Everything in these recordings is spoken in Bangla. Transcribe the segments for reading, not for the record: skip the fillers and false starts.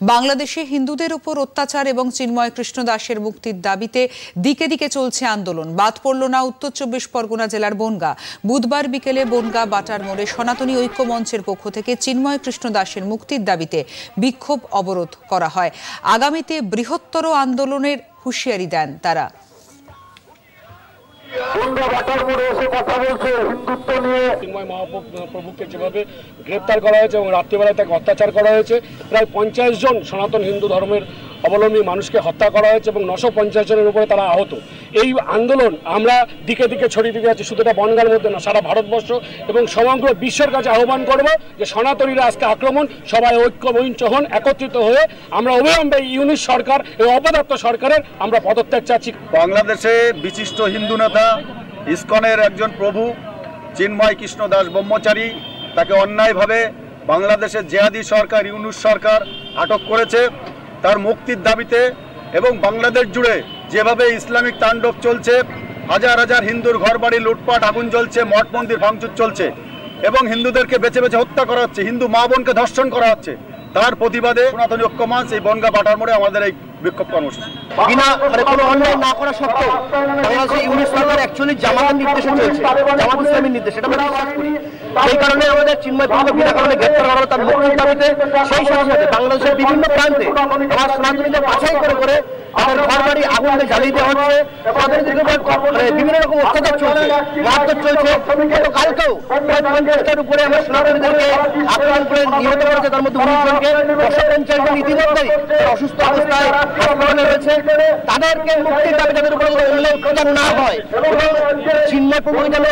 বাংলাদেশে হিন্দুদের উপর অত্যাচার এবং চিন্ময় কৃষ্ণ দাসের মুক্তির দাবিতে দিকে দিকে চলছে আন্দোলন। বাদ পড়ল না উত্তর ২৪ পরগনা জেলার বনগাঁ। বুধবার বিকেলে বনগাঁ বাটার মোড়ে সনাতনী ঐক্য মঞ্চের পক্ষ থেকে চিন্ময় কৃষ্ণ দাসের মুক্তির দাবিতে বিক্ষোভ অবরোধ করা হয়। আগামীতে বৃহত্তর আন্দোলনের হুঁশিয়ারি দেন তারা। চিন্ময় মহাপ্রভুকে যেভাবে গ্রেপ্তার করা হয়েছে এবং রাত্রিবেলায় তাকে অত্যাচার করা হয়েছে, প্রায় ৫০ জন সনাতন হিন্দু ধর্মের অবলম্বী মানুষকে হত্যা করা হয়েছে এবং ৯৫০ জনের উপরে তারা আহত। এই আন্দোলন আমরা দিকে দিকে ছড়িয়ে দিতে যাচ্ছি, শুধু এটা বনগাঁর মধ্যে না, সারা ভারতবর্ষ এবং সমগ্র বিশ্বের কাছে আহ্বান করব যে সনাতনীরা আজকে আক্রমণ, সবাই ঐক্যবদ্ধ হন, একত্রিত হয়ে আমরা অবিলম্বে ইউনিট সরকার এবং অপদার্থ সরকারের আমরা পদত্যাগ চাচ্ছি। বাংলাদেশে বিশিষ্ট হিন্দু নেতা ইসকনের একজন প্রভু চিন্ময় কৃষ্ণ দাস ব্রহ্মচারী, তাকে অন্যায়ভাবে বাংলাদেশের জেহাদি সরকার ইউনুস সরকার আটক করেছে। তার মুক্তির দাবিতে এবং বাংলাদেশ জুড়ে যেভাবে ইসলামিক তাণ্ডব চলছে, হাজার হাজার হিন্দুর ঘরবাড়ি লুটপাট, আগুন জ্বলছে, মঠ মন্দির ভাঙচুর চলছে এবং হিন্দুদেরকে বেছে বেছে হত্যা করা হচ্ছে, হিন্দু মা বোনকে ধর্ষণ করা হচ্ছে, তার প্রতিবাদে সনাতনী ঐক্য মঞ্চ এই বনগাঁ বাটার মোড়ে আমাদের এই বিক্ষোভ কর্মসূচি। বিনা কোনো অন্যায় না করা সত্ত্বেও বাংলাদেশের ইউনিট সরকার অ্যাকচুয়ালি জামাতের নির্দেশে চলছে, জামাত ইসলামীর নির্দেশ, এটা আমরা বিশ্বাস করি। সেই কারণে আমাদের চিন্ময় প্রভুকে বিনা কারণে গ্রেপ্তার করা হলো তার মুক্তির দাবিতে। সেই সাথে সাথে বাংলাদেশের বিভিন্ন প্রান্তে আমার সনাতনীদের বাছাই করে করে তাদের ঘর বাড়ি আগুন দিয়ে জ্বালিয়ে দেওয়া হচ্ছে, তাদের বিভিন্ন রকম অত্যাচার চলছে, মারধর চলছে। কালকেও প্রায় ৫০টার উপরে আমার সনাতনীদেরকে আক্রমণ করে নিহত করেছে, তার মধ্যে ১৯ জনকে, ১৫০ জন ইতিমধ্যেই অসুস্থ অবস্থায় হাসপাতালে রয়েছে। তাদেরকে মুক্তির দাবি যাদের উপরে অন্যায় অত্যাচার না হয় এবং চিন্ময় প্রভুকে যেন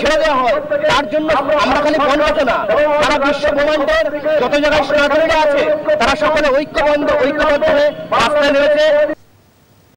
ছেড়ে দেওয়া হয়, তার জন্য আমরা খালি বনগাঁতে না, তারা বিশ্ব ব্রহ্মাণ্ডের যত জায়গায় সনাতনীরা আছে তারা সকলে ঐক্যবদ্ধ হয়ে রাস্তায় নেমেছে।